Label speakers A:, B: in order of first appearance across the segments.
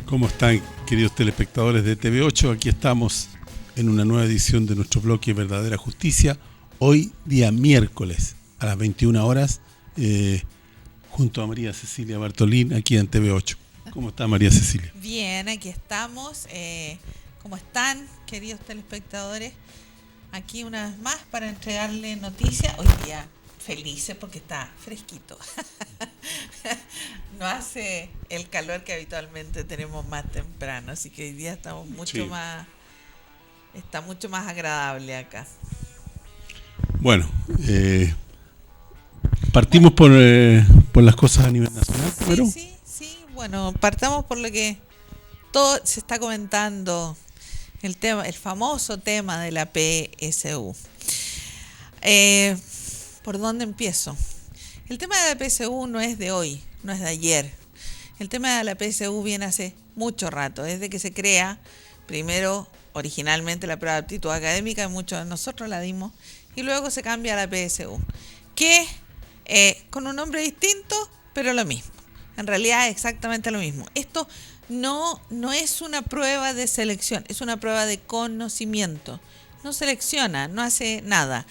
A: ¿Cómo están, queridos telespectadores de TV8? Aquí estamos en una nueva edición de nuestro bloque Verdadera Justicia. Hoy, día miércoles, a las 21 horas, junto a María Cecilia Bartolín, aquí en TV8. ¿Cómo está María Cecilia?
B: Bien, aquí estamos. ¿Cómo están, queridos telespectadores? Aquí una vez más para entregarle noticias. Hoy día felices porque está fresquito. No hace el calor que habitualmente tenemos más temprano, así que hoy día estamos está mucho más agradable acá.
A: Bueno, partimos por las cosas a nivel nacional primero.
B: Sí. Bueno, partamos por lo que todo se está comentando, el famoso tema de la PSU. ¿Por dónde empiezo? El tema de la PSU no es de hoy, no es de ayer. El tema de la PSU viene hace mucho rato, desde que se crea, primero originalmente la prueba de aptitud académica, muchos de nosotros la dimos, y luego se cambia a la PSU, que con un nombre distinto, pero lo mismo. En realidad es exactamente lo mismo. Esto no es una prueba de selección, es una prueba de conocimiento. No selecciona, no hace nada.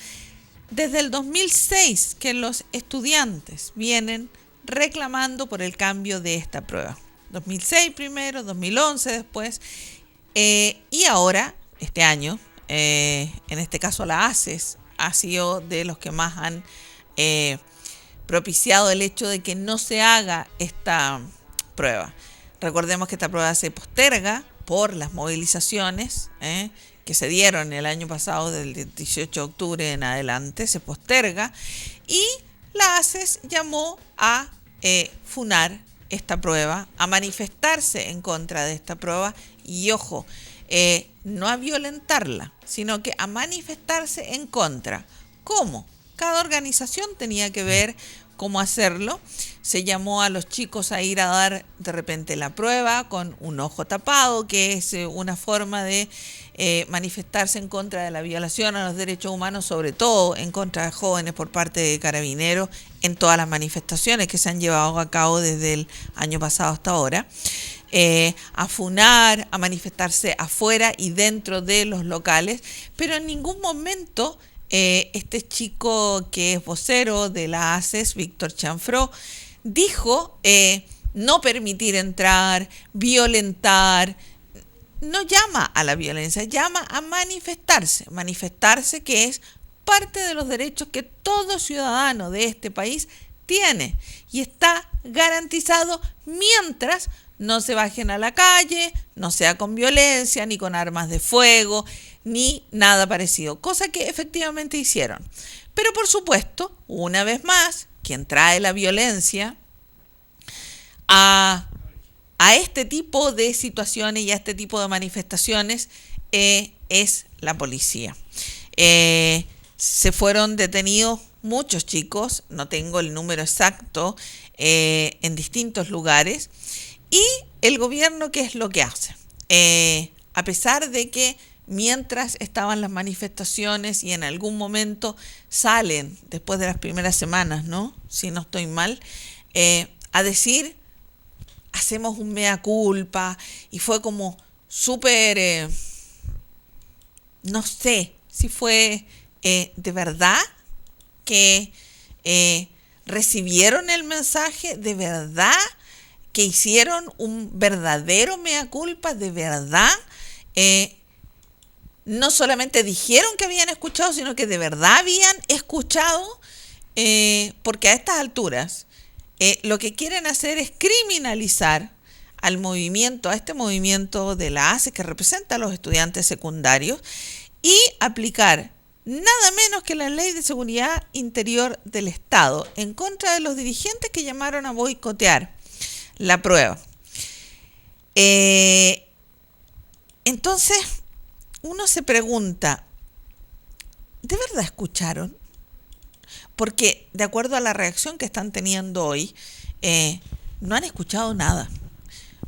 B: Desde el 2006 que los estudiantes vienen reclamando por el cambio de esta prueba. 2006 primero, 2011 después, y ahora, este año, en este caso la ACES, ha sido de los que más han propiciado el hecho de que no se haga esta prueba. Recordemos que esta prueba se posterga por las movilizaciones que se dieron el año pasado, del 18 de octubre en adelante, se posterga, y la ACES llamó a funar esta prueba, a manifestarse en contra de esta prueba y, ojo, no a violentarla, sino que a manifestarse en contra. ¿Cómo? Cada organización tenía que ver cómo hacerlo. Se llamó a los chicos a ir a dar de repente la prueba con un ojo tapado, que es una forma de manifestarse en contra de la violación a los derechos humanos, sobre todo en contra de jóvenes por parte de Carabineros, en todas las manifestaciones que se han llevado a cabo desde el año pasado hasta ahora. A funar, a manifestarse afuera y dentro de los locales, pero en ningún momento este chico que es vocero de la ACES, Víctor Chanfró, dijo no permitir entrar, violentar. No llama a la violencia, llama a manifestarse que es parte de los derechos que todo ciudadano de este país tiene y está garantizado mientras no se bajen a la calle, no sea con violencia, ni con armas de fuego, ni nada parecido, cosa que efectivamente hicieron. Pero por supuesto, una vez más, quien trae la violencia a este tipo de situaciones y a este tipo de manifestaciones es la policía. Se fueron detenidos muchos chicos, no tengo el número exacto, en distintos lugares. Y el gobierno, ¿qué es lo que hace? A pesar de que mientras estaban las manifestaciones y en algún momento salen, después de las primeras semanas, ¿no? Si no estoy mal, a decir, hacemos un mea culpa, y fue como súper, no sé si fue de verdad que recibieron el mensaje, de verdad que hicieron un verdadero mea culpa, de verdad, no solamente dijeron que habían escuchado, sino que de verdad habían escuchado, porque a estas alturas lo que quieren hacer es criminalizar al movimiento, a este movimiento de la ACE que representa a los estudiantes secundarios, y aplicar nada menos que la Ley de Seguridad Interior del Estado en contra de los dirigentes que llamaron a boicotear la prueba. Entonces, uno se pregunta, ¿de verdad escucharon? Porque de acuerdo a la reacción que están teniendo hoy, no han escuchado nada.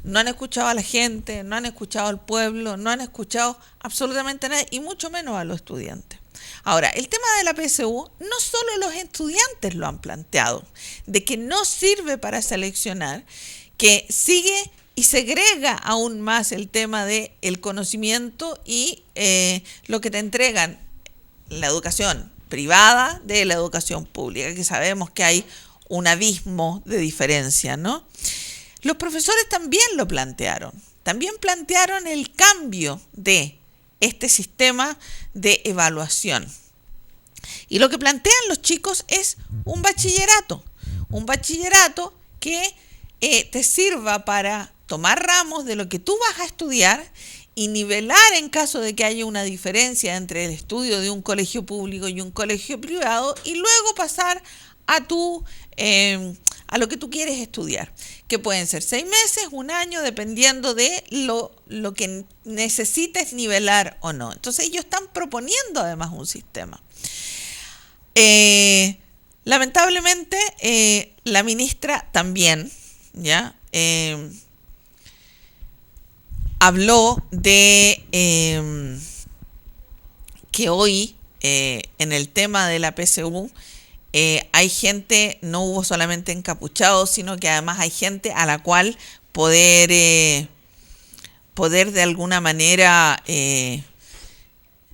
B: No han escuchado a la gente, no han escuchado al pueblo, no han escuchado absolutamente nada, y mucho menos a los estudiantes. Ahora, el tema de la PSU, no solo los estudiantes lo han planteado, de que no sirve para seleccionar, que sigue y segrega aún más el tema del conocimiento y lo que te entregan la educación privada de la educación pública, que sabemos que hay un abismo de diferencia, ¿no? Los profesores también lo plantearon. También plantearon el cambio de este sistema de evaluación. Y lo que plantean los chicos es un bachillerato que te sirva para tomar ramos de lo que tú vas a estudiar y nivelar en caso de que haya una diferencia entre el estudio de un colegio público y un colegio privado, y luego pasar a lo que tú quieres estudiar, que pueden ser 6 meses, 1 año, dependiendo de lo que necesites nivelar o no. Entonces ellos están proponiendo además un sistema. Lamentablemente la ministra también habló de que hoy en el tema de la PSU hay gente, no hubo solamente encapuchados, sino que además hay gente a la cual poder de alguna manera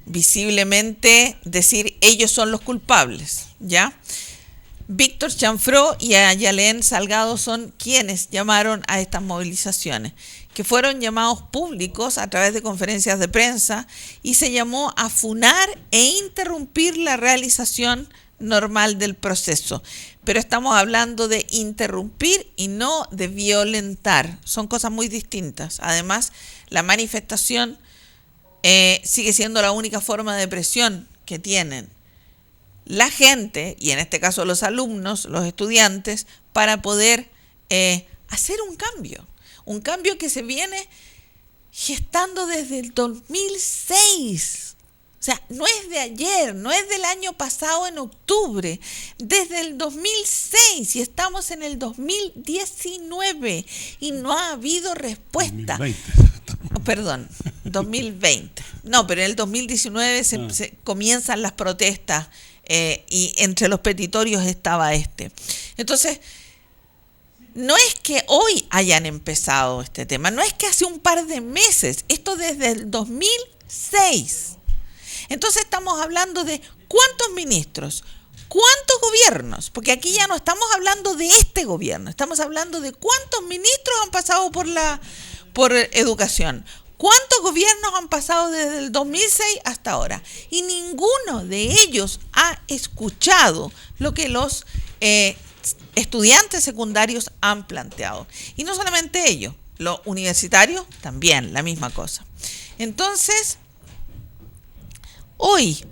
B: visiblemente decir ellos son los culpables, ¿ya? Víctor Chanfró y Ayalén Salgado son quienes llamaron a estas movilizaciones, que fueron llamados públicos a través de conferencias de prensa, y se llamó a funar e interrumpir la realización normal del proceso. Pero estamos hablando de interrumpir y no de violentar. Son cosas muy distintas. Además, la manifestación sigue siendo la única forma de presión que tienen la gente, y en este caso los alumnos, los estudiantes, para poder hacer un cambio que se viene gestando desde el 2006. O sea, no es de ayer, no es del año pasado en octubre, desde el 2006, y estamos en el 2019 y no ha habido respuesta. 2020. No, pero en el 2019 se comienzan las protestas y entre los petitorios estaba este. Entonces, no es que hoy hayan empezado este tema, no es que hace un par de meses, esto desde el 2006. Entonces estamos hablando de cuántos ministros, cuántos gobiernos, porque aquí ya no estamos hablando de este gobierno, estamos hablando de cuántos ministros han pasado por educación, cuántos gobiernos han pasado desde el 2006 hasta ahora, y ninguno de ellos ha escuchado lo que los estudiantes secundarios han planteado. Y no solamente ellos, los universitarios también, la misma cosa. Entonces, hoy,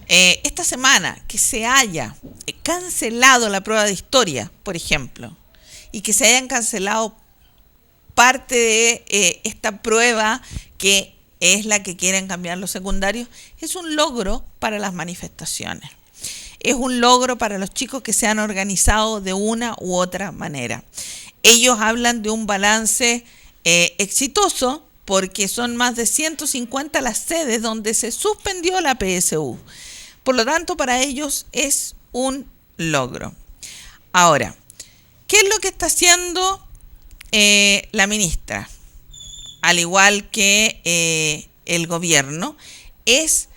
B: esta semana, que se haya cancelado la prueba de historia, por ejemplo, y que se hayan cancelado parte de esta prueba que es la que quieren cambiar los secundarios, es un logro para las manifestaciones. Es un logro para los chicos que se han organizado de una u otra manera. Ellos hablan de un balance exitoso, porque son más de 150 las sedes donde se suspendió la PSU. Por lo tanto, para ellos es un logro. Ahora, ¿qué es lo que está haciendo la ministra? Al igual que el gobierno, es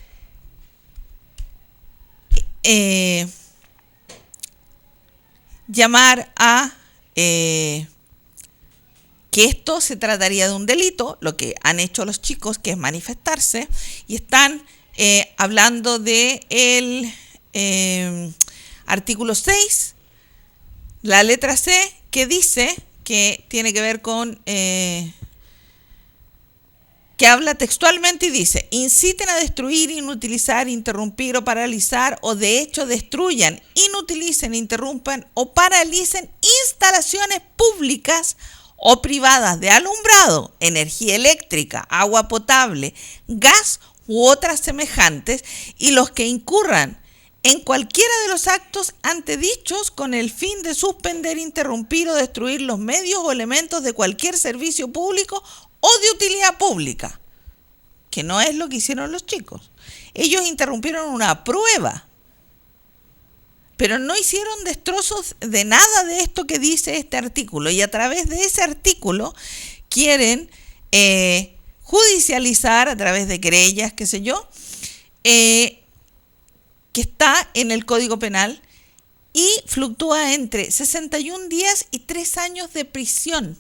B: llamar a que esto se trataría de un delito, lo que han hecho los chicos, que es manifestarse, y están hablando de el artículo 6, la letra C, que dice que tiene que ver con que habla textualmente y dice: inciten a destruir, inutilizar, interrumpir o paralizar, o de hecho destruyan, inutilicen, interrumpan o paralicen instalaciones públicas o privadas de alumbrado, energía eléctrica, agua potable, gas u otras semejantes, y los que incurran en cualquiera de los actos antedichos con el fin de suspender, interrumpir o destruir los medios o elementos de cualquier servicio público o de utilidad pública, que no es lo que hicieron los chicos. Ellos interrumpieron una prueba, pero no hicieron destrozos de nada de esto que dice este artículo, y a través de ese artículo quieren judicializar a través de querellas, qué sé yo, que está en el Código Penal y fluctúa entre 61 días y 3 años de prisión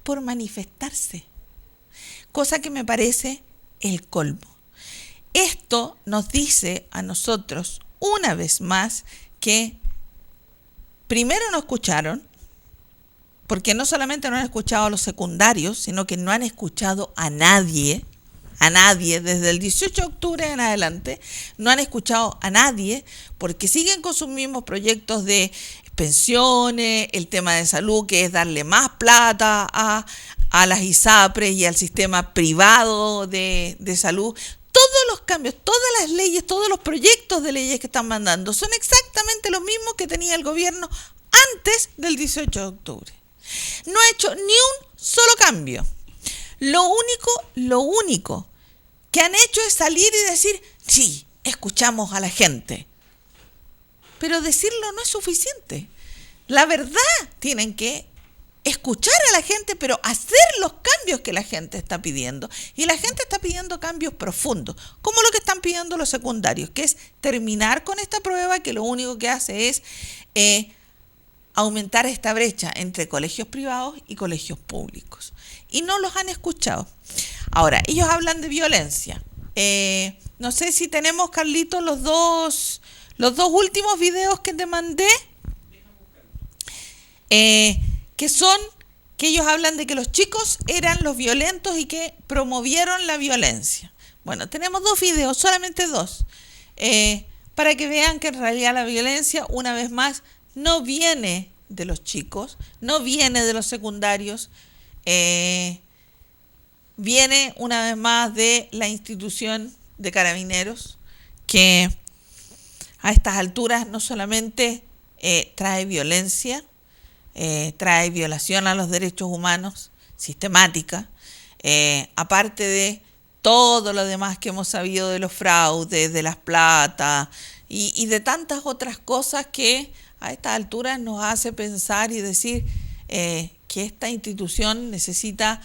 B: por manifestarse, cosa que me parece el colmo. Esto nos dice a nosotros una vez más que primero no escucharon, porque no solamente no han escuchado a los secundarios, sino que no han escuchado a nadie, desde el 18 de octubre en adelante, no han escuchado a nadie, porque siguen con sus mismos proyectos de pensiones, el tema de salud, que es darle más plata a las ISAPRES y al sistema privado de salud. Todos los cambios, todas las leyes, todos los proyectos de leyes que están mandando son exactamente los mismos que tenía el gobierno antes del 18 de octubre. No ha hecho ni un solo cambio. Lo único que han hecho es salir y decir, sí, escuchamos a la gente. Pero decirlo no es suficiente. La verdad, tienen que escuchar a la gente, pero hacer los cambios que la gente está pidiendo. Y la gente está pidiendo cambios profundos, como lo que están pidiendo los secundarios, que es terminar con esta prueba que lo único que hace es aumentar esta brecha entre colegios privados y colegios públicos. Y no los han escuchado. Ahora, ellos hablan de violencia. No sé si tenemos, Carlito, los dos últimos videos que te mandé. Que son que ellos hablan de que los chicos eran los violentos y que promovieron la violencia. Bueno, tenemos 2 videos, solamente 2, para que vean que en realidad la violencia, una vez más, no viene de los chicos, no viene de los secundarios, viene una vez más de la institución de Carabineros, que a estas alturas no solamente trae violencia, trae violación a los derechos humanos sistemática, aparte de todo lo demás que hemos sabido de los fraudes, de las plata y de tantas otras cosas que a estas alturas nos hace pensar y decir que esta institución necesita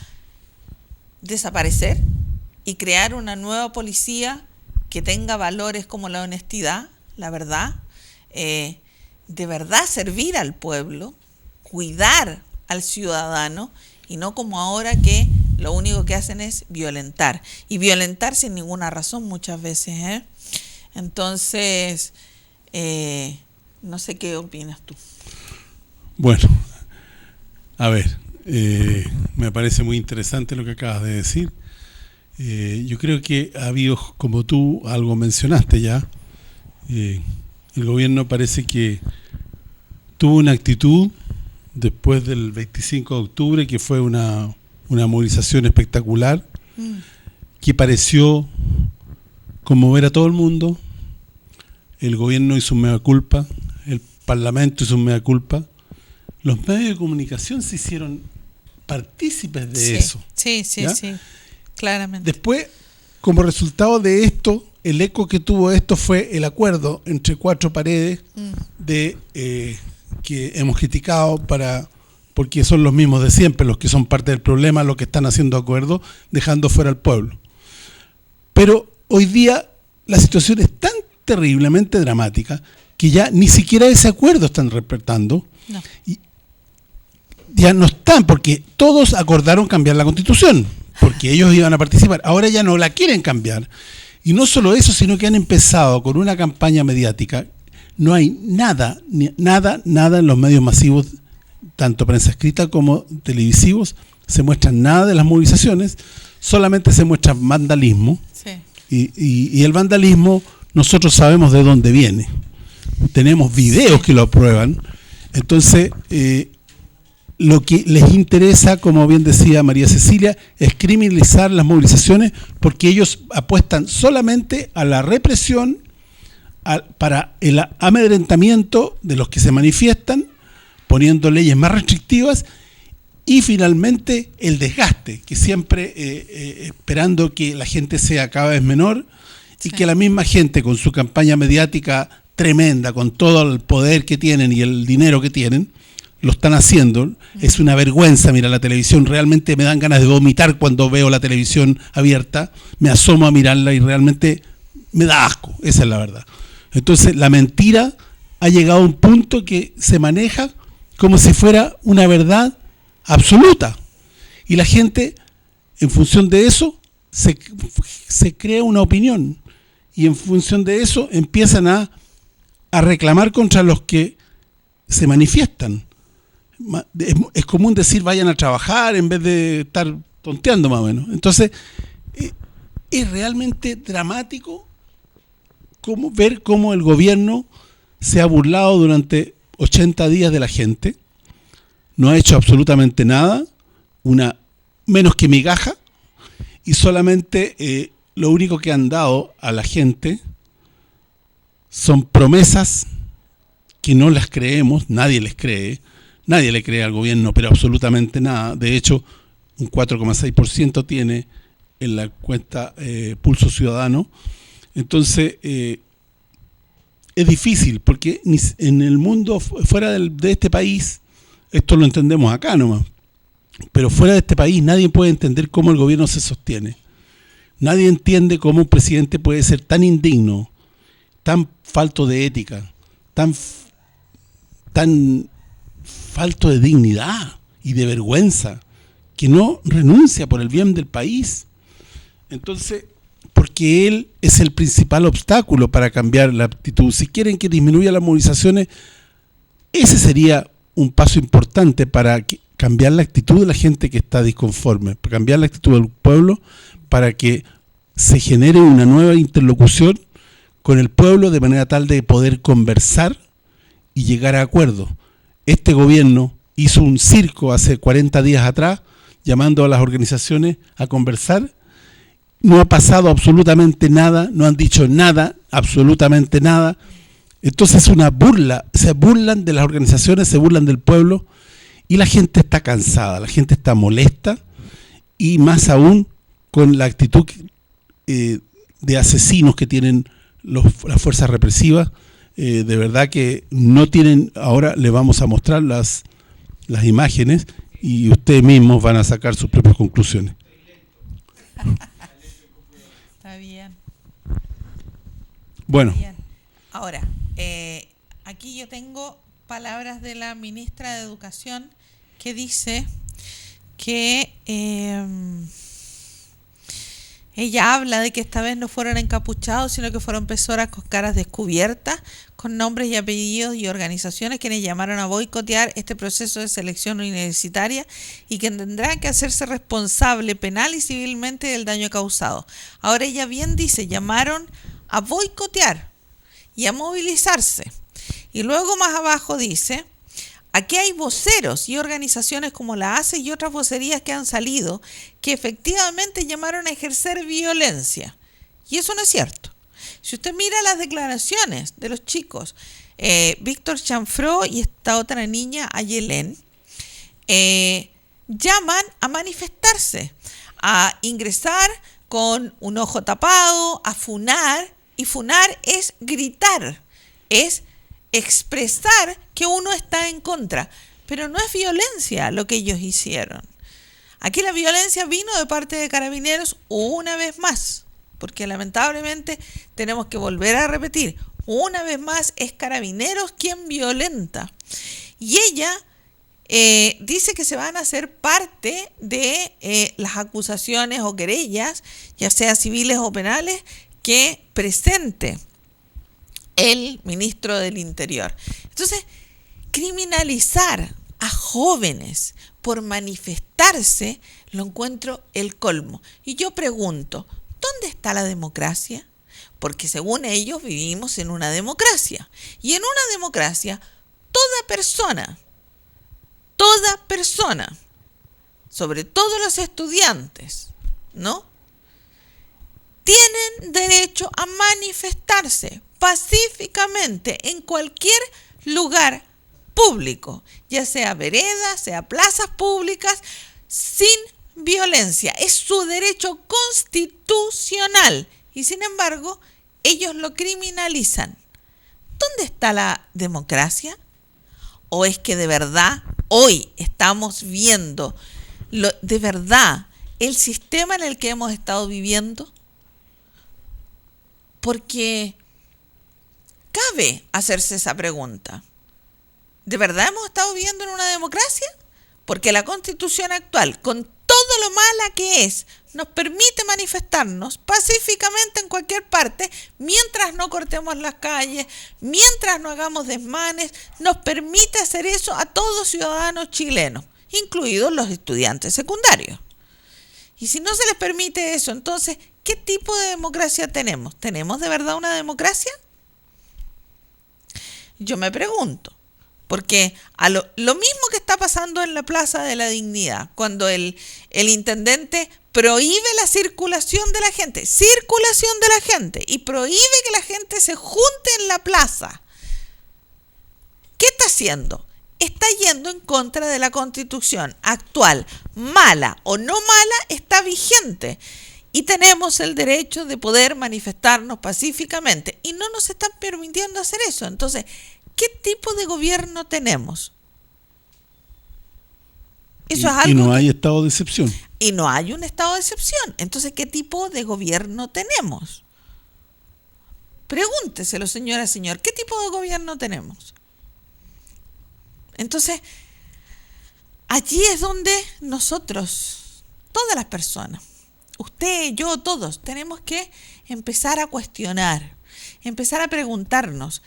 B: desaparecer y crear una nueva policía que tenga valores como la honestidad, la verdad, de verdad servir al pueblo, cuidar al ciudadano y no como ahora que lo único que hacen es violentar. Y violentar sin ninguna razón muchas veces. Entonces, no sé qué opinas tú.
A: Bueno, a ver, me parece muy interesante lo que acabas de decir. Yo creo que ha habido, como tú algo mencionaste ya, el gobierno parece que tuvo una actitud después del 25 de octubre, que fue una movilización espectacular, que pareció conmover a todo el mundo. El gobierno hizo un mea culpa, el parlamento hizo un mea culpa, los medios de comunicación se hicieron partícipes de eso.
B: Sí, claramente.
A: Después, como resultado de esto, el eco que tuvo esto fue el acuerdo entre 4 paredes de que hemos criticado porque son los mismos de siempre, los que son parte del problema, los que están haciendo acuerdos, dejando fuera al pueblo. Pero hoy día la situación es tan terriblemente dramática que ya ni siquiera ese acuerdo están respetando.
B: No.
A: Y ya no están, porque todos acordaron cambiar la Constitución, porque ellos iban a participar. Ahora ya no la quieren cambiar. Y no solo eso, sino que han empezado con una campaña mediática. No hay nada en los medios masivos, tanto prensa escrita como televisivos, se muestran nada de las movilizaciones, solamente se muestra vandalismo.
B: Sí.
A: Y el vandalismo nosotros sabemos de dónde viene. Tenemos videos que lo aprueban. Entonces, lo que les interesa, como bien decía María Cecilia, es criminalizar las movilizaciones, porque ellos apuestan solamente a la represión, para el amedrentamiento de los que se manifiestan, poniendo leyes más restrictivas, y finalmente el desgaste, que siempre esperando que la gente sea cada vez menor, y que la misma gente, con su campaña mediática tremenda, con todo el poder que tienen y el dinero que tienen, lo están haciendo. Es una vergüenza mirar la televisión. Realmente me dan ganas de vomitar cuando veo la televisión abierta. Me asomo a mirarla y realmente me da asco. Esa es la verdad. Entonces, la mentira ha llegado a un punto que se maneja como si fuera una verdad absoluta. Y la gente, en función de eso, se crea una opinión. Y en función de eso empiezan a reclamar contra los que se manifiestan. Es común decir vayan a trabajar en vez de estar tonteando más o menos. Entonces, es realmente dramático ver cómo el gobierno se ha burlado durante 80 días de la gente, no ha hecho absolutamente nada, menos que migaja, y solamente lo único que han dado a la gente son promesas que no las creemos, nadie les cree. Nadie le cree al gobierno, pero absolutamente nada. De hecho, un 4,6% tiene en la cuenta Pulso Ciudadano. Entonces, es difícil, porque en el mundo fuera de este país, esto lo entendemos acá nomás, pero fuera de este país nadie puede entender cómo el gobierno se sostiene. Nadie entiende cómo un presidente puede ser tan indigno, tan falto de ética, tan falto de dignidad y de vergüenza, que no renuncia por el bien del país. Entonces, porque él es el principal obstáculo para cambiar la actitud. Si quieren que disminuya las movilizaciones, ese sería un paso importante para cambiar la actitud de la gente que está disconforme, para cambiar la actitud del pueblo, para que se genere una nueva interlocución con el pueblo de manera tal de poder conversar y llegar a acuerdos. Este gobierno hizo un circo hace 40 días atrás, llamando a las organizaciones a conversar. No ha pasado absolutamente nada, no han dicho nada, absolutamente nada. Entonces es una burla, se burlan de las organizaciones, se burlan del pueblo, y la gente está cansada, la gente está molesta, y más aún con la actitud de asesinos que tienen las fuerzas represivas. De verdad que no tienen. Ahora les vamos a mostrar las imágenes y ustedes mismos van a sacar sus propias conclusiones.
B: Está bien.
A: Bueno.
B: Bien. Ahora, aquí yo tengo palabras de la ministra de Educación que dice que ella habla de que esta vez no fueron encapuchados, sino que fueron personas con caras descubiertas, con nombres y apellidos y organizaciones quienes llamaron a boicotear este proceso de selección universitaria y que tendrán que hacerse responsable penal y civilmente del daño causado. Ahora ella bien dice, llamaron a boicotear y a movilizarse. Y luego más abajo dice, aquí hay voceros y organizaciones como la ACE y otras vocerías que han salido que efectivamente llamaron a ejercer violencia. Y eso no es cierto. Si usted mira las declaraciones de los chicos, Víctor Chanfró y esta otra niña, Ayelén, llaman a manifestarse, a ingresar con un ojo tapado, a funar, y funar es gritar, es expresar que uno está en contra, pero no es violencia lo que ellos hicieron. Aquí la violencia vino de parte de Carabineros una vez más, porque lamentablemente tenemos que volver a repetir, una vez más es Carabineros quien violenta. Y ella dice que se van a hacer parte de las acusaciones o querellas, ya sea civiles o penales, que presente el ministro del Interior. Entonces, criminalizar a jóvenes por manifestarse lo encuentro el colmo. Y yo pregunto, ¿dónde está la democracia? Porque según ellos vivimos en una democracia. Y en una democracia, toda persona, sobre todo los estudiantes, ¿no?, tienen derecho a manifestarse pacíficamente en cualquier lugar público, ya sea veredas, sea plazas públicas, sin violencia. Es su derecho constitucional y sin embargo ellos lo criminalizan. ¿Dónde está la democracia? ¿O es que de verdad hoy estamos viendo de verdad el sistema en el que hemos estado viviendo? Porque cabe hacerse esa pregunta. ¿De verdad hemos estado viviendo en una democracia? Porque la Constitución actual, con todo lo mala que es, nos permite manifestarnos pacíficamente en cualquier parte, mientras no cortemos las calles, mientras no hagamos desmanes, nos permite hacer eso a todos ciudadanos chilenos, incluidos los estudiantes secundarios. Y si no se les permite eso, entonces, ¿qué tipo de democracia tenemos? ¿Tenemos de verdad una democracia? Yo me pregunto. Porque lo mismo que está pasando en la Plaza de la Dignidad, cuando el intendente prohíbe la circulación de la gente, y prohíbe que la gente se junte en la plaza. ¿Qué está haciendo? Está yendo en contra de la Constitución actual. Mala o no mala, está vigente. Y tenemos el derecho de poder manifestarnos pacíficamente. Y no nos están permitiendo hacer eso. Entonces, ¿qué tipo de gobierno tenemos? Eso es algo.
A: Y no hay estado de excepción.
B: Y no hay un estado de excepción. Entonces, ¿qué tipo de gobierno tenemos? Pregúnteselo, señora, señor. ¿Qué tipo de gobierno tenemos? Entonces, allí es donde nosotros, todas las personas, usted, yo, todos, tenemos que empezar a cuestionar, empezar a preguntarnos,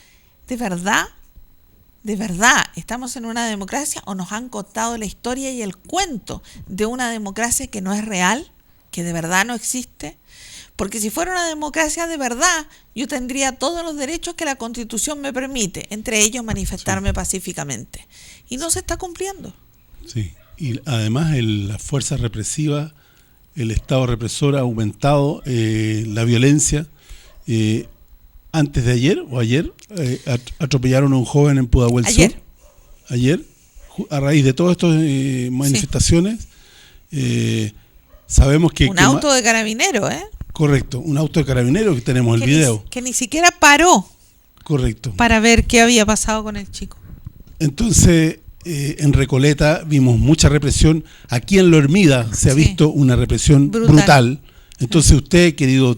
B: ¿de verdad estamos en una democracia o nos han contado la historia y el cuento de una democracia que no es real, que de verdad no existe? Porque si fuera una democracia de verdad, yo tendría todos los derechos que la Constitución me permite, entre ellos manifestarme pacíficamente. Y no se está cumpliendo.
A: Sí, y además la fuerza represiva, el Estado represor ha aumentado la violencia. Antes de ayer o ayer atropellaron a un joven en Pudahuel Sur. Ayer, a raíz de todas estas manifestaciones, sabemos que...
B: Un auto de carabinero, ¿eh?
A: Correcto, un auto de carabinero, que tenemos el video.
B: Que ni siquiera paró.
A: Correcto.
B: Para ver qué había pasado con el chico.
A: Entonces, en Recoleta vimos mucha represión. Aquí en Lo Hermida se ha visto una represión brutal. Entonces usted, querido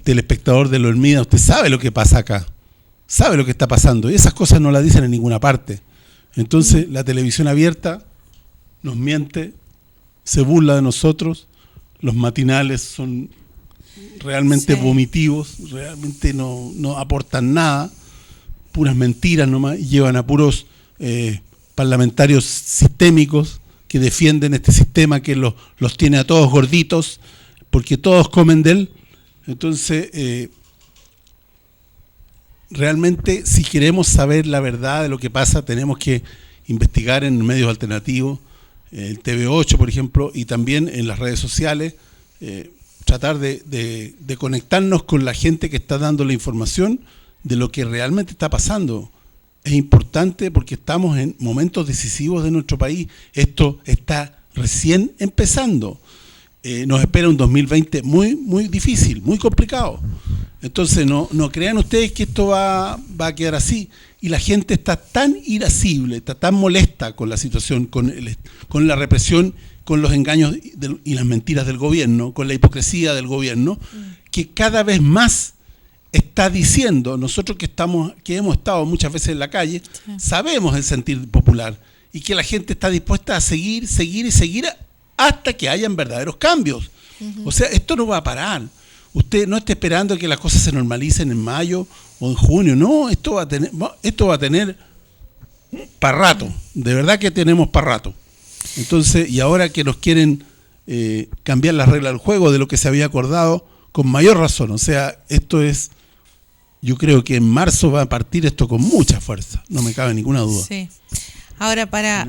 A: telespectador de Lo Hermida, usted sabe lo que pasa acá. Sabe lo que está pasando. Y esas cosas no las dicen en ninguna parte. Entonces la televisión abierta nos miente, se burla de nosotros. Los matinales son realmente vomitivos, realmente no aportan nada, puras mentiras nomás, y llevan a puros parlamentarios sistémicos que defienden este sistema que los tiene a todos gorditos, porque todos comen de él. Entonces, realmente, si queremos saber la verdad de lo que pasa, tenemos que investigar en medios alternativos, el TV8, por ejemplo, y también en las redes sociales, tratar de conectarnos con la gente que está dando la información de lo que realmente está pasando. Es importante porque estamos en momentos decisivos de nuestro país. Esto está recién empezando. Nos espera un 2020 muy, muy difícil, muy complicado. Entonces, no crean ustedes que esto va a quedar así. Y la gente está tan irascible, está tan molesta con la situación, con la represión, con los engaños y las mentiras del gobierno, con la hipocresía del gobierno, que cada vez más está diciendo, nosotros que hemos estado muchas veces en la calle, sabemos el sentir popular y que la gente está dispuesta a seguir hasta que hayan verdaderos cambios. O sea, esto no va a parar. Usted no esté esperando que las cosas se normalicen en mayo o en junio. No, esto va a tener para rato. De verdad que tenemos para rato. Entonces, y ahora que nos quieren cambiar las reglas del juego de lo que se había acordado, con mayor razón. O sea, esto es, yo creo que en marzo va a partir esto con mucha fuerza. No me cabe ninguna duda.
B: Sí. Ahora, para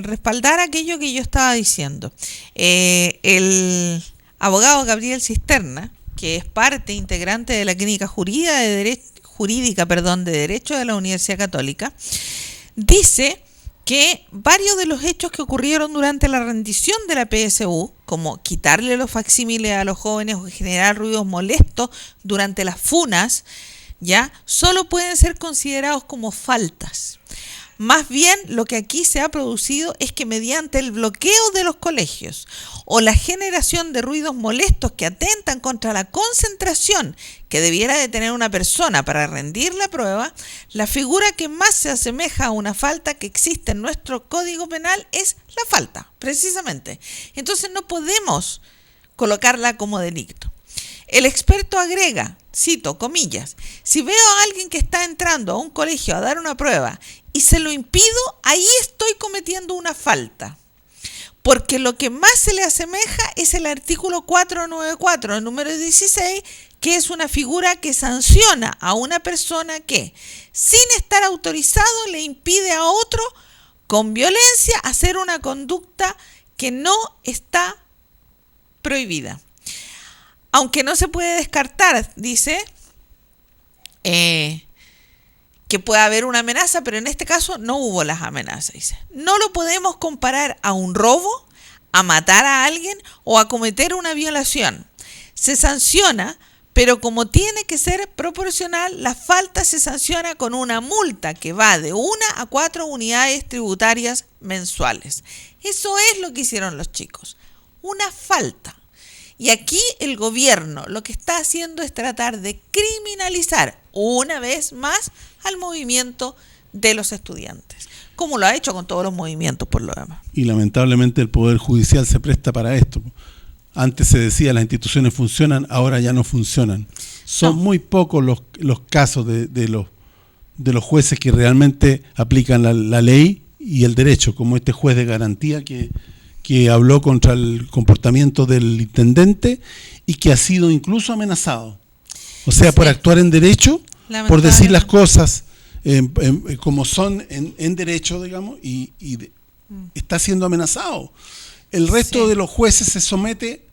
B: respaldar aquello que yo estaba diciendo, el abogado Gabriel Cisterna, que es parte integrante de la Clínica Jurídica de Derecho de la Universidad Católica, dice que varios de los hechos que ocurrieron durante la rendición de la PSU, como quitarle los facsímiles a los jóvenes o generar ruidos molestos durante las funas, ya solo pueden ser considerados como faltas. Más bien, lo que aquí se ha producido es que mediante el bloqueo de los colegios o la generación de ruidos molestos que atentan contra la concentración que debiera de tener una persona para rendir la prueba, la figura que más se asemeja a una falta que existe en nuestro Código Penal es la falta, precisamente. Entonces no podemos colocarla como delito. El experto agrega, cito, comillas, si veo a alguien que está entrando a un colegio a dar una prueba y se lo impido, ahí estoy cometiendo una falta. Porque lo que más se le asemeja es el artículo 494, el número 16, que es una figura que sanciona a una persona que, sin estar autorizado, le impide a otro, con violencia, hacer una conducta que no está prohibida. Aunque no se puede descartar, dice, que puede haber una amenaza, pero en este caso no hubo las amenazas, dice. No lo podemos comparar a un robo, a matar a alguien o a cometer una violación. Se sanciona, pero como tiene que ser proporcional, la falta se sanciona con una multa que va de 1 a 4 unidades tributarias mensuales. Eso es lo que hicieron los chicos, una falta. Y aquí el gobierno lo que está haciendo es tratar de criminalizar una vez más al movimiento de los estudiantes, como lo ha hecho con todos los movimientos por lo demás.
A: Y lamentablemente el Poder Judicial se presta para esto. Antes se decía las instituciones funcionan, ahora ya no funcionan. Son muy pocos los casos de los jueces que realmente aplican la ley y el derecho, como este juez de garantía que habló contra el comportamiento del intendente y que ha sido incluso amenazado. O sea, por actuar en derecho, por decir las cosas como son en derecho, digamos, y está siendo amenazado. El resto de los jueces se somete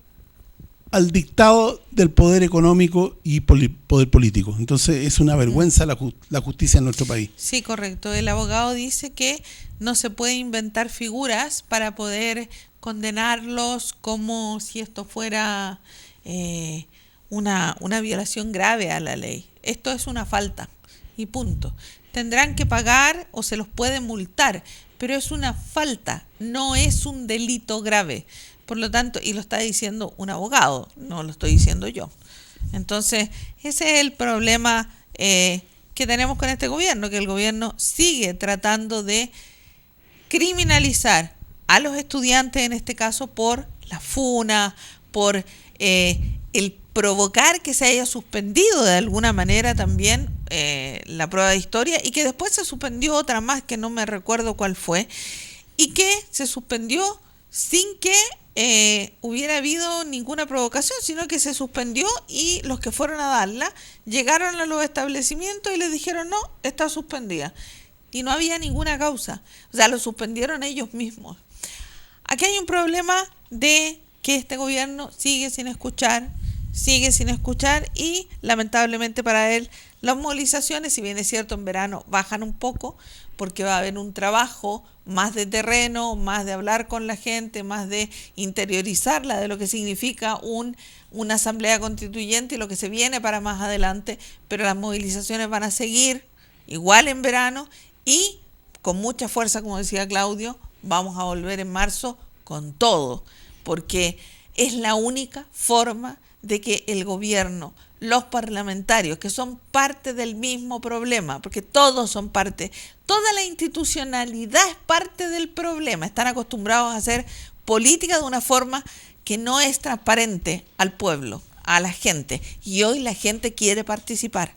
A: al dictado del poder económico y poder político. Entonces es una vergüenza la justicia en nuestro país.
B: Sí, correcto. El abogado dice que no se puede inventar figuras para poder condenarlos como si esto fuera una violación grave a la ley. Esto es una falta y punto. Tendrán que pagar o se los puede multar, pero es una falta, no es un delito grave. Por lo tanto, y lo está diciendo un abogado, no lo estoy diciendo yo. Entonces, ese es el problema que tenemos con este gobierno, que el gobierno sigue tratando de criminalizar a los estudiantes, en este caso por la funa, por el provocar que se haya suspendido de alguna manera también la prueba de historia, y que después se suspendió otra más que no me recuerdo cuál fue, y que se suspendió sin que hubiera habido ninguna provocación, sino que se suspendió y los que fueron a darla llegaron a los establecimientos y les dijeron no, está suspendida. Y no había ninguna causa. O sea, lo suspendieron ellos mismos. Aquí hay un problema de que este gobierno sigue sin escuchar y lamentablemente para él las movilizaciones, si bien es cierto en verano bajan un poco porque va a haber un trabajo más de terreno, más de hablar con la gente, más de interiorizarla de lo que significa una asamblea constituyente y lo que se viene para más adelante, pero las movilizaciones van a seguir igual en verano y con mucha fuerza, como decía Claudio, vamos a volver en marzo con todo, porque es la única forma de que el gobierno, los parlamentarios, que son parte del mismo problema, porque todos son parte, toda la institucionalidad es parte del problema, están acostumbrados a hacer política de una forma que no es transparente al pueblo, a la gente, y hoy la gente quiere participar.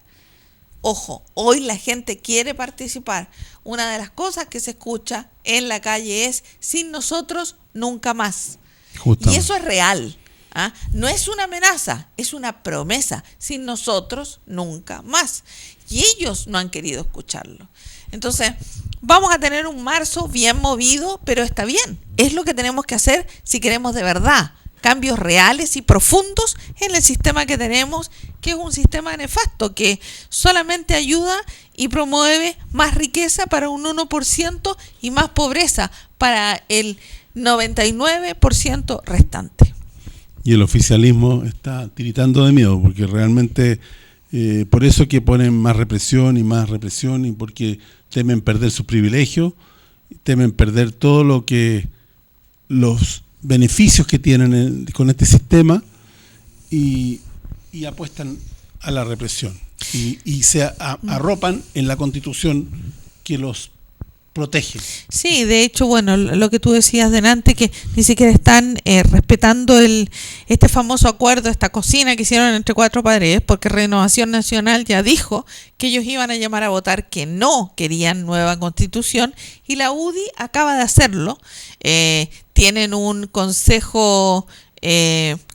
B: Ojo, hoy la gente quiere participar. Una de las cosas que se escucha en la calle es sin nosotros nunca más. Justamente. Y eso es real. ¿Ah? No es una amenaza, es una promesa. Sin nosotros nunca más. Y ellos no han querido escucharlo. Entonces, vamos a tener un marzo bien movido, pero está bien. Es lo que tenemos que hacer si queremos de verdad cambios reales y profundos en el sistema que tenemos, que es un sistema nefasto, que solamente ayuda y promueve más riqueza para un 1% y más pobreza para el 99% restante.
A: Y el oficialismo está tiritando de miedo, porque realmente, por eso que ponen más represión, y porque temen perder sus privilegios, temen perder todo lo que los beneficios que tienen con este sistema, y apuestan a la represión y se arropan en la Constitución que los protege.
B: Sí, de hecho, bueno, lo que tú decías delante, que ni siquiera están respetando este famoso acuerdo, esta cocina que hicieron entre cuatro paredes, porque Renovación Nacional ya dijo que ellos iban a llamar a votar que no querían nueva constitución, y la UDI acaba de hacerlo. Tienen un consejo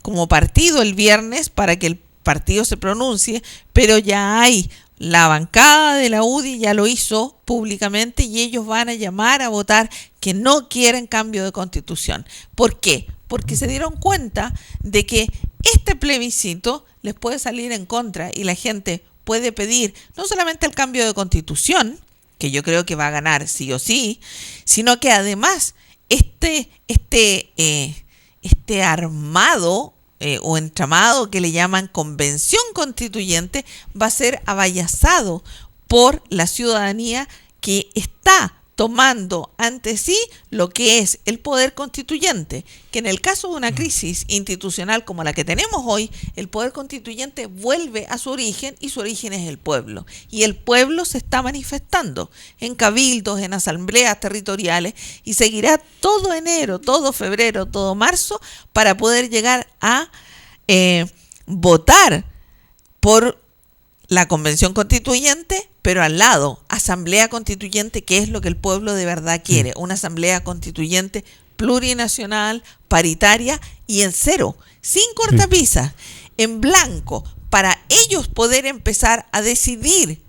B: como partido el viernes para que el partido se pronuncie, pero ya hay la bancada de la UDI, ya lo hizo públicamente, y ellos van a llamar a votar que no quieren cambio de constitución. ¿Por qué? Porque se dieron cuenta de que este plebiscito les puede salir en contra, y la gente puede pedir no solamente el cambio de constitución, que yo creo que va a ganar sí o sí, sino que además este armado o entramado que le llaman convención constituyente va a ser avallazado por la ciudadanía, que está tomando ante sí lo que es el poder constituyente, que en el caso de una crisis institucional como la que tenemos hoy, el poder constituyente vuelve a su origen, y su origen es el pueblo, y el pueblo se está manifestando en cabildos, en asambleas territoriales, y seguirá todo enero, todo febrero, todo marzo, para poder llegar a votar por la convención constituyente, pero al lado, asamblea constituyente, que es lo que el pueblo de verdad quiere, una asamblea constituyente plurinacional, paritaria y en cero, sin cortapisas, en blanco, para ellos poder empezar a decidir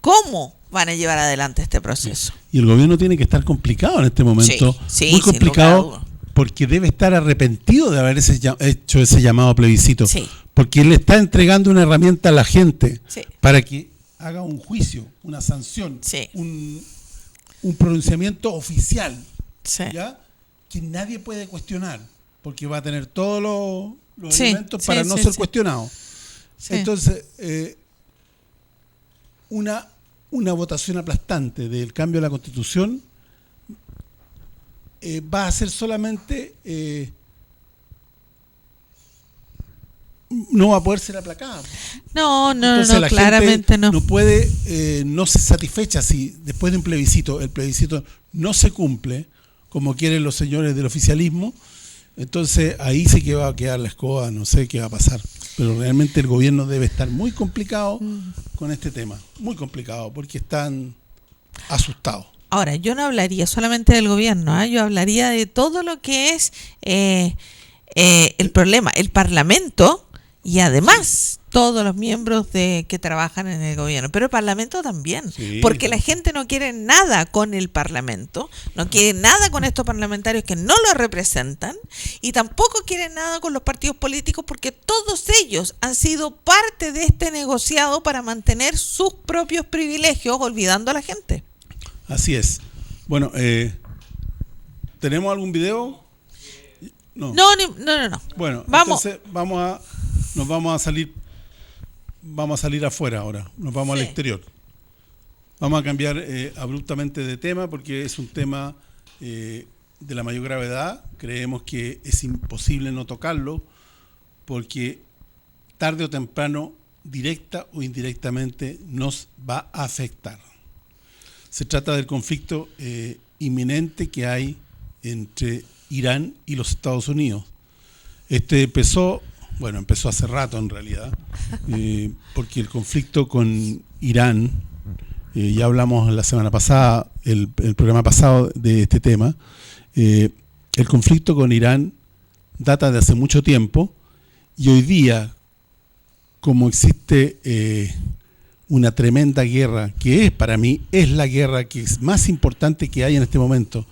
B: cómo van a llevar adelante este proceso.
A: Y el gobierno tiene que estar complicado en este momento, muy complicado, porque debe estar arrepentido de haber hecho ese llamado a plebiscito, porque él está entregando una herramienta a la gente para que haga un juicio, una sanción, un pronunciamiento oficial, ¿ya? Que nadie puede cuestionar, porque va a tener todos los elementos para no ser cuestionado. Entonces, una votación aplastante del cambio de la Constitución va a ser solamente... no va a poder ser aplacada.
B: No, la claramente
A: gente no puede, no se satisfecha si después de un plebiscito, el plebiscito no se cumple como quieren los señores del oficialismo. Entonces ahí sí que va a quedar la escoba, no sé qué va a pasar. Pero realmente el gobierno debe estar muy complicado con este tema, muy complicado, porque están asustados.
B: Ahora, yo no hablaría solamente del gobierno, yo hablaría de todo lo que es el problema, el Parlamento, y además todos los miembros que trabajan en el gobierno, pero el Parlamento también, porque la gente no quiere nada con el Parlamento, no quiere nada con estos parlamentarios que no lo representan, y tampoco quiere nada con los partidos políticos, porque todos ellos han sido parte de este negociado para mantener sus propios privilegios, olvidando a la gente.
A: Así es. Bueno, ¿tenemos algún video?
B: No.
A: Bueno,
B: vamos.
A: Entonces vamos a salir afuera ahora, nos vamos al exterior. Vamos a cambiar abruptamente de tema, porque es un tema de la mayor gravedad. Creemos que es imposible no tocarlo, porque tarde o temprano, directa o indirectamente, nos va a afectar. Se trata del conflicto inminente que hay entre Irán y los Estados Unidos. Empezó hace rato en realidad, porque el conflicto con Irán, ya hablamos la semana pasada, el programa pasado de este tema, el conflicto con Irán data de hace mucho tiempo, y hoy día, como existe una tremenda guerra, que para mí es la guerra que es más importante que hay en este momento,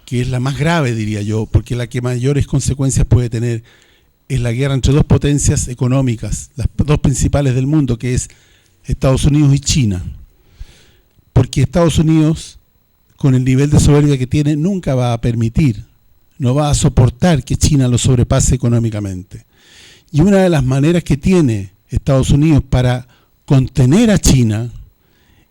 A: que es la más grave, diría yo, porque la que mayores consecuencias puede tener es la guerra entre dos potencias económicas, las dos principales del mundo, que es Estados Unidos y China. Porque Estados Unidos, con el nivel de soberbia que tiene, nunca va a permitir, no va a soportar que China lo sobrepase económicamente. Y una de las maneras que tiene Estados Unidos para contener a China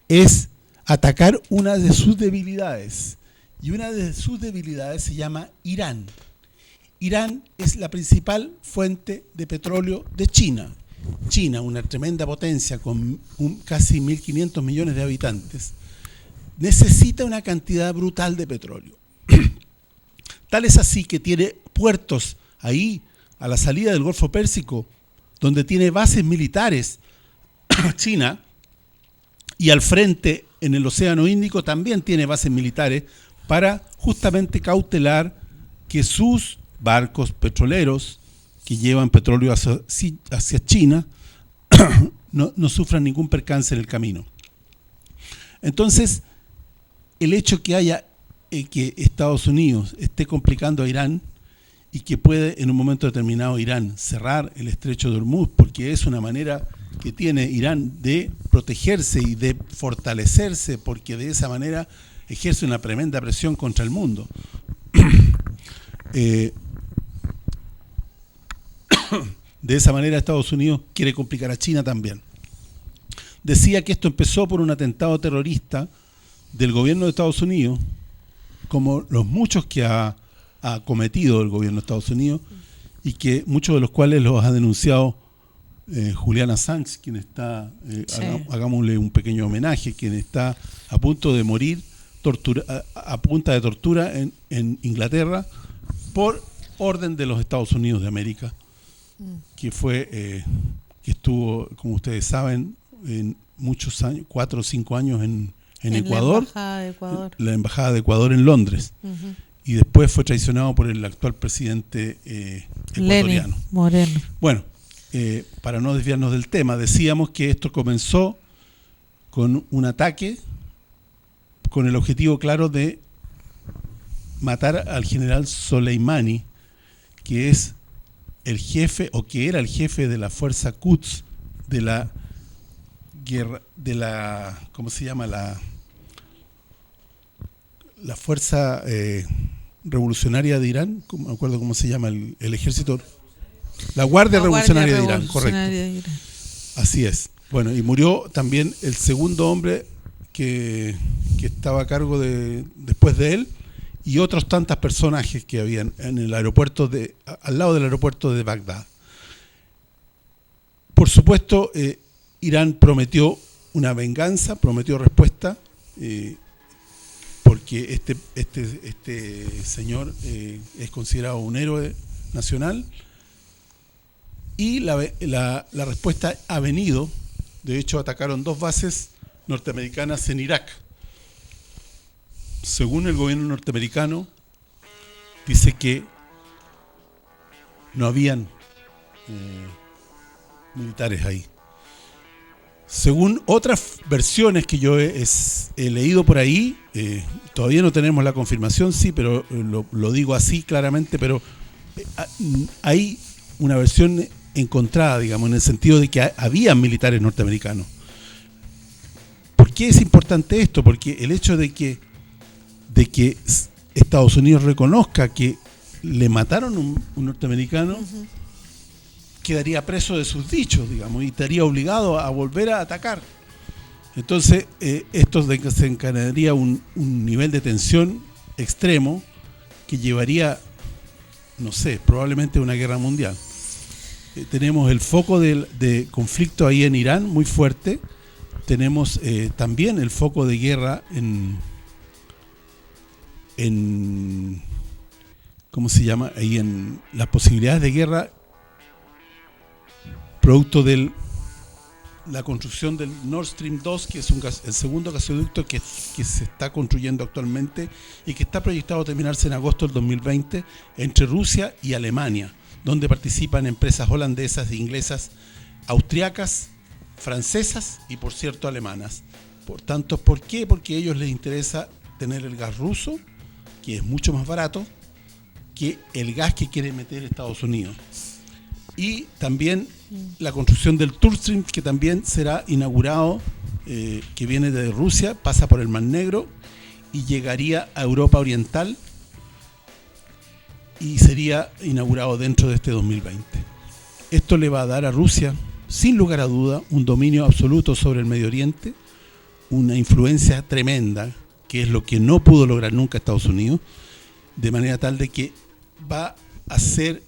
A: es atacar una de sus debilidades. Y una de sus debilidades se llama Irán. Irán es la principal fuente de petróleo de China. China, una tremenda potencia con casi 1.500 millones de habitantes, necesita una cantidad brutal de petróleo. Tal es así que tiene puertos ahí, a la salida del Golfo Pérsico, donde tiene bases militares China, y al frente, en el Océano Índico, también tiene bases militares para justamente cautelar que sus barcos petroleros que llevan petróleo hacia China no sufran ningún percance en el camino. Entonces, el hecho que haya que Estados Unidos esté complicando a Irán y que puede en un momento determinado Irán cerrar el estrecho de Hormuz, porque es una manera que tiene Irán de protegerse y de fortalecerse, porque de esa manera ejerce una tremenda presión contra el mundo. De esa manera Estados Unidos quiere complicar a China también. Decía que esto empezó por un atentado terrorista del gobierno de Estados Unidos, como los muchos que ha cometido el gobierno de Estados Unidos, y que muchos de los cuales los ha denunciado Julian Assange, quien está, sí, hagámosle un pequeño homenaje, quien está a punto de morir a punta de tortura en Inglaterra por orden de los Estados Unidos de América, que fue que estuvo, como ustedes saben, en muchos años, 4 o 5 años en Ecuador, la embajada de Ecuador en Londres, y después fue traicionado por el actual presidente ecuatoriano,
B: Lenín Moreno.
A: Bueno, para no desviarnos del tema, decíamos que esto comenzó con un ataque con el objetivo claro de matar al general Soleimani, que es el jefe, o que era el jefe de la fuerza Quds de la guerra, de la, ¿cómo se llama? La fuerza revolucionaria de Irán, no me acuerdo cómo se llama el ejército, la Guardia Revolucionaria de Irán, correcto. Así es. Bueno, y murió también el segundo hombre que estaba a cargo después de él, y otros tantos personajes que habían en el aeropuerto al lado del aeropuerto de Bagdad. Por supuesto, Irán prometió una venganza, prometió respuesta, porque este señor es considerado un héroe nacional, y la respuesta ha venido. De hecho, atacaron 2 bases norteamericanas en Irak. Según el gobierno norteamericano, dice que no habían militares ahí. Según otras versiones que yo he leído por ahí, todavía no tenemos la confirmación, sí, pero lo digo así claramente, pero hay una versión encontrada, digamos, en el sentido de que había militares norteamericanos. ¿Por qué es importante esto? Porque el hecho de que Estados Unidos reconozca que le mataron un norteamericano, quedaría preso de sus dichos, digamos, y estaría obligado a volver a atacar. Entonces, esto desencadenaría un nivel de tensión extremo que llevaría, no sé, probablemente a una guerra mundial. Tenemos el foco de conflicto ahí en Irán muy fuerte. Tenemos también el foco de guerra en ¿cómo se llama? Ahí en las posibilidades de guerra producto de la construcción del Nord Stream 2, que es el segundo gasoducto que se está construyendo actualmente y que está proyectado a terminarse en agosto del 2020 entre Rusia y Alemania, donde participan empresas holandesas, inglesas, austriacas, francesas y, por cierto, alemanas. Por tanto, ¿por qué? Porque a ellos les interesa tener el gas ruso que es mucho más barato que el gas que quiere meter Estados Unidos. Y también la construcción del Turk Stream, que también será inaugurado, que viene de Rusia, pasa por el Mar Negro y llegaría a Europa Oriental y sería inaugurado dentro de este 2020. Esto le va a dar a Rusia, sin lugar a duda, un dominio absoluto sobre el Medio Oriente, una influencia tremenda, que es lo que no pudo lograr nunca Estados Unidos, de manera tal de que va a ser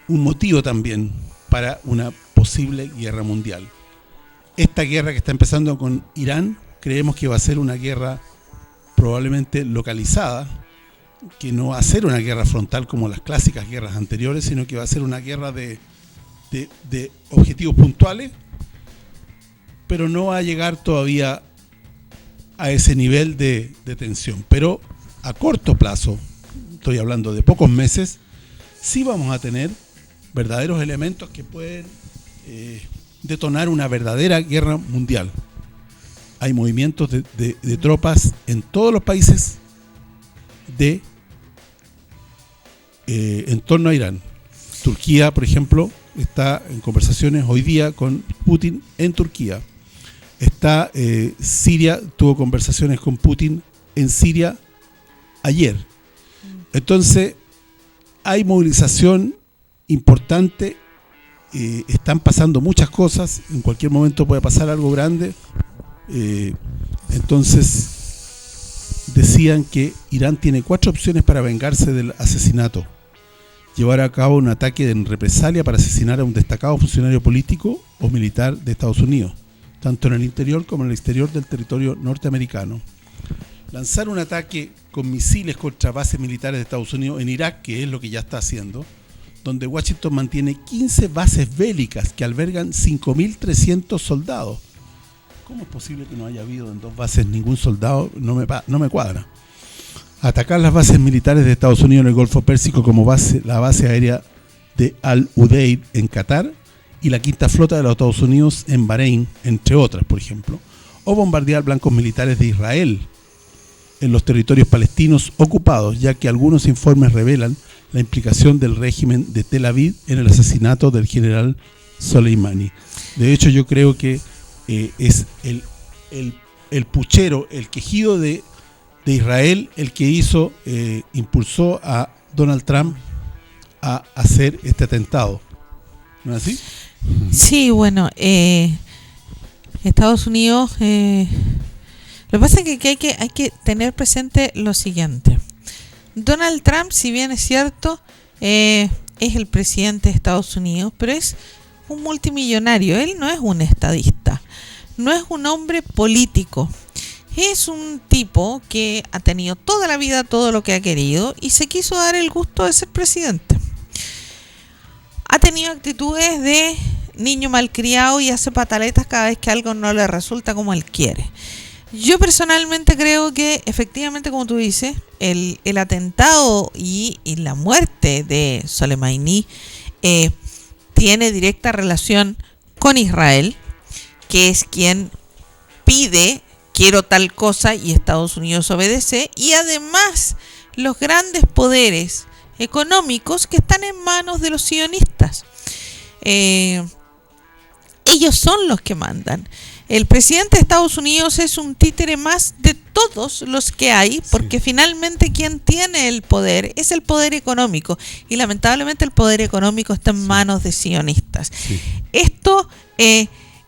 A: un motivo también para una posible guerra mundial. Esta guerra que está empezando con Irán, creemos que va a ser una guerra probablemente localizada, que no va a ser una guerra frontal como las clásicas guerras anteriores, sino que va a ser una guerra de objetivos puntuales, pero no va a llegar todavía a ese nivel de tensión. Pero a corto plazo, estoy hablando de pocos meses, sí vamos a tener verdaderos elementos que pueden detonar una verdadera guerra mundial. Hay movimientos de tropas en todos los países en torno a Irán. Turquía, por ejemplo, está en conversaciones hoy día con Putin en Turquía. Siria tuvo conversaciones con Putin en Siria ayer. Entonces, hay movilización importante, están pasando muchas cosas, en cualquier momento puede pasar algo grande. Entonces, decían que Irán tiene 4 opciones para vengarse del asesinato: llevar a cabo un ataque en represalia para asesinar a un destacado funcionario político o militar de Estados Unidos, tanto en el interior como en el exterior del territorio norteamericano; lanzar un ataque con misiles contra bases militares de Estados Unidos en Irak, que es lo que ya está haciendo, donde Washington mantiene 15 bases bélicas que albergan 5.300 soldados. ¿Cómo es posible que no haya habido en 2 bases ningún soldado? No me cuadra. Atacar las bases militares de Estados Unidos en el Golfo Pérsico, como la base aérea de Al-Udeid en Qatar y la quinta flota de los Estados Unidos en Bahrein, entre otras, por ejemplo; o bombardear blancos militares de Israel en los territorios palestinos ocupados, ya que algunos informes revelan la implicación del régimen de Tel Aviv en el asesinato del general Soleimani. De hecho, yo creo que es el puchero, el quejido de Israel el que impulsó a Donald Trump a hacer este atentado. ¿No es así?
B: Sí, bueno, Estados Unidos, lo que pasa es que hay que tener presente lo siguiente. Donald Trump, si bien es cierto, es el presidente de Estados Unidos, pero es un multimillonario. Él no es un estadista, no es un hombre político. Es un tipo que ha tenido toda la vida todo lo que ha querido y se quiso dar el gusto de ser presidente. Ha tenido actitudes de niño malcriado y hace pataletas cada vez que algo no le resulta como él quiere. Yo personalmente creo que efectivamente, como tú dices, el atentado y la muerte de Soleimani tiene directa relación con Israel, que es quien pide quiero tal cosa y Estados Unidos obedece, y además los grandes poderes económicos que están en manos de los sionistas. Ellos son los que mandan. El presidente de Estados Unidos es un títere más de todos los que hay, porque finalmente quien tiene el poder es el poder económico, y lamentablemente el poder económico está en manos de sionistas. Esto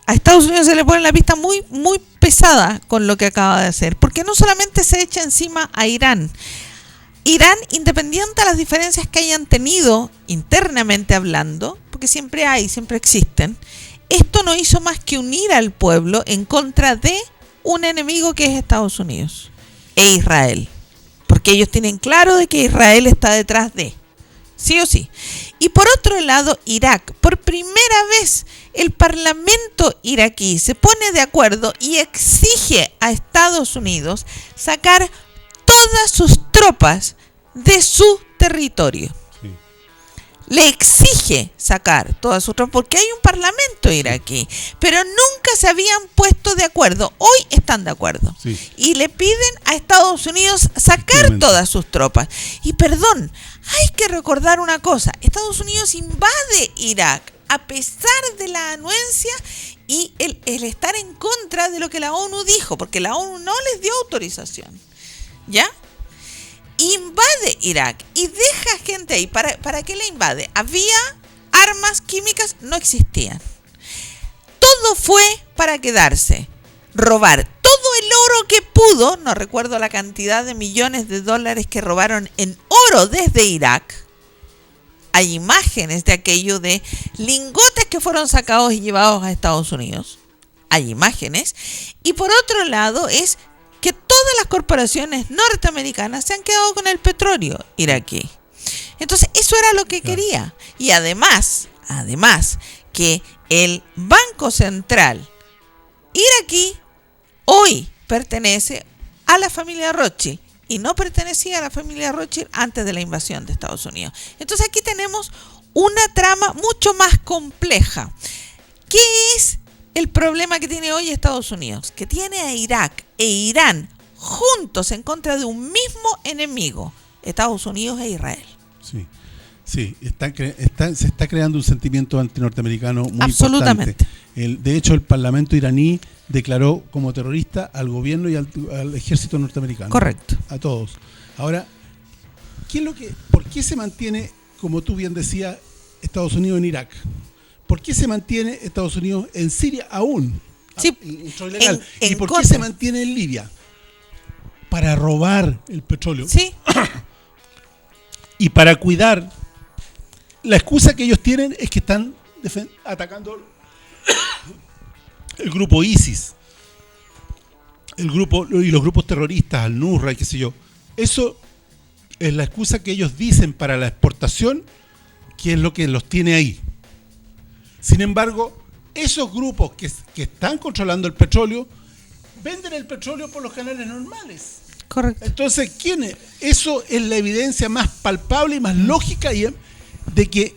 B: a Estados Unidos se le pone la pista muy, muy pesada con lo que acaba de hacer, porque no solamente se echa encima a Irán. Irán, independiente de las diferencias que hayan tenido internamente hablando, porque siempre existen, esto no hizo más que unir al pueblo en contra de un enemigo que es Estados Unidos e Israel, porque ellos tienen claro de que Israel está detrás de, sí o sí. Y por otro lado, Irak, por primera vez el parlamento iraquí se pone de acuerdo y exige a Estados Unidos sacar todas sus tropas de su territorio. Sí. le exige sacar todas sus tropas porque hay un parlamento iraquí, pero nunca se habían puesto de acuerdo. Hoy están de acuerdo y le piden a Estados Unidos sacar todas sus tropas. Y perdón, hay que recordar una cosa, Estados Unidos invade Irak a pesar de la anuencia y el estar en contra de lo que la ONU dijo, porque la ONU no les dio autorización, ¿ya? Invade Irak y deja gente ahí. ¿Para qué la invade? Había armas químicas, no existían. Todo fue para quedarse, robar todo el oro que pudo, no recuerdo la cantidad de millones de dólares que robaron en oro desde Irak. Hay imágenes de aquello de lingotes que fueron sacados y llevados a Estados Unidos. Hay imágenes. Y por otro lado es que todas las corporaciones norteamericanas se han quedado con el petróleo iraquí. Entonces, eso era lo que quería. Y además, que el Banco Central iraquí hoy pertenece a la familia Rothschild y no pertenecía a la familia Rothschild antes de la invasión de Estados Unidos. Entonces, aquí tenemos una trama mucho más compleja. ¿Qué es el problema que tiene hoy Estados Unidos? Que tiene a Irak e Irán juntos en contra de un mismo enemigo, Estados Unidos e Israel.
A: Sí, se está creando un sentimiento antinorteamericano muy
B: absolutamente
A: importante. De hecho, el Parlamento iraní declaró como terrorista al gobierno y al ejército norteamericano.
B: Correcto.
A: A todos. Ahora, ¿por qué se mantiene, como tú bien decías, Estados Unidos en Irak? ¿Por qué se mantiene Estados Unidos en Siria aún?
B: Sí,
A: ilegal. ¿Y por qué se mantiene en Libia? Para robar el petróleo.
B: Sí.
A: Y para cuidar. La excusa que ellos tienen es que están atacando el grupo ISIS, y los grupos terroristas, al-Nusra y qué sé yo. Eso es la excusa que ellos dicen para la exportación, que es lo que los tiene ahí. Sin embargo, esos grupos que están controlando el petróleo venden el petróleo por los canales normales.
B: Correcto.
A: Entonces, eso es la evidencia más palpable y más lógica de que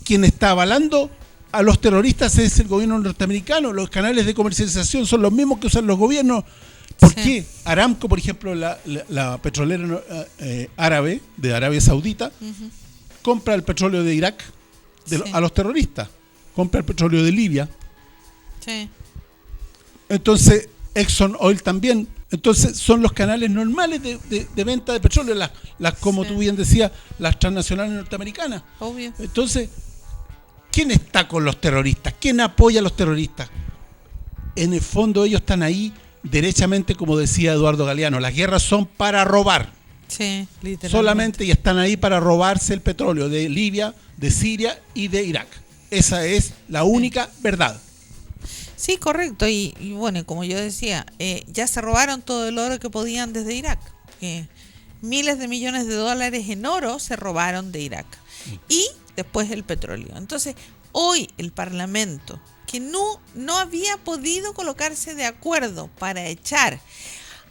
A: quien está avalando a los terroristas es el gobierno norteamericano. Los canales de comercialización son los mismos que usan los gobiernos. ¿Por qué? Aramco, por ejemplo, la petrolera árabe de Arabia Saudita, compra el petróleo de Irak a los terroristas, compra el petróleo de Libia.
B: Sí.
A: Entonces, Exxon Oil también. Entonces, son los canales normales de venta de petróleo, como tú bien decías, las transnacionales norteamericanas.
B: Obvio.
A: Entonces, ¿quién está con los terroristas? ¿Quién apoya a los terroristas? En el fondo, ellos están ahí derechamente, como decía Eduardo Galeano. Las guerras son para robar.
B: Sí, literalmente.
A: Solamente, y están ahí para robarse el petróleo de Libia, de Siria y de Irak. Esa es la única verdad.
B: Sí, correcto. Y bueno, como yo decía, ya se robaron todo el oro que podían desde Irak. Miles de millones de dólares en oro se robaron de Irak. Y después el petróleo. Entonces, hoy el Parlamento, que no había podido colocarse de acuerdo para echar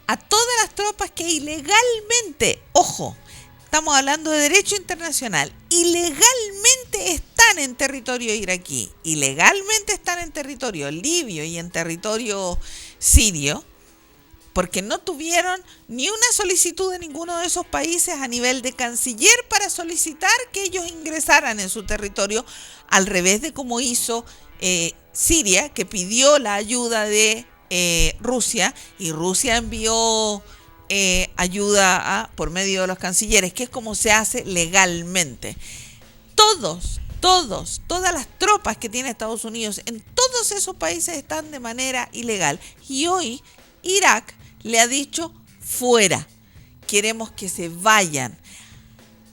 B: a todas las tropas que ilegalmente, ojo, estamos hablando de derecho internacional, ilegalmente están en territorio iraquí, ilegalmente están en territorio libio y en territorio sirio, porque no tuvieron ni una solicitud de ninguno de esos países a nivel de canciller para solicitar que ellos ingresaran en su territorio, al revés de como hizo Siria, que pidió la ayuda de Rusia, y Rusia envió ayuda por medio de los cancilleres, que es como se hace legalmente. Todas las tropas que tiene Estados Unidos en todos esos países están de manera ilegal. Y hoy Irak le ha dicho fuera, queremos que se vayan.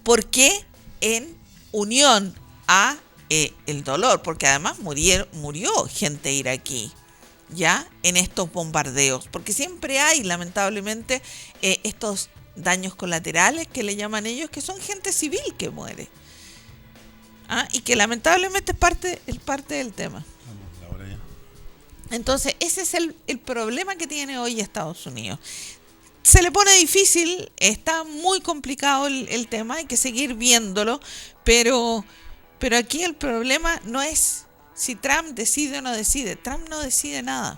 B: ¿Por qué? En unión a el dolor, porque además murió gente iraquí ya en estos bombardeos, porque siempre hay lamentablemente estos daños colaterales que le llaman ellos, que son gente civil que muere, y que lamentablemente es parte del tema. Entonces ese es el problema que tiene hoy Estados Unidos. se le pone difícil, está muy complicado el tema, hay que seguir viéndolo, pero aquí el problema no es si Trump decide o no decide. Trump no decide nada.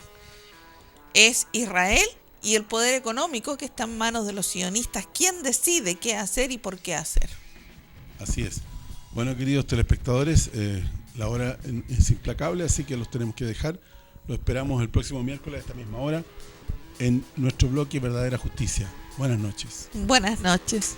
B: Es Israel y el poder económico que está en manos de los sionistas quien decide qué hacer y por qué hacer.
A: Así es. Bueno, queridos telespectadores, la hora es implacable, así que los tenemos que dejar. Lo esperamos el próximo miércoles a esta misma hora en nuestro bloque Verdadera Justicia. Buenas noches.
B: Buenas noches.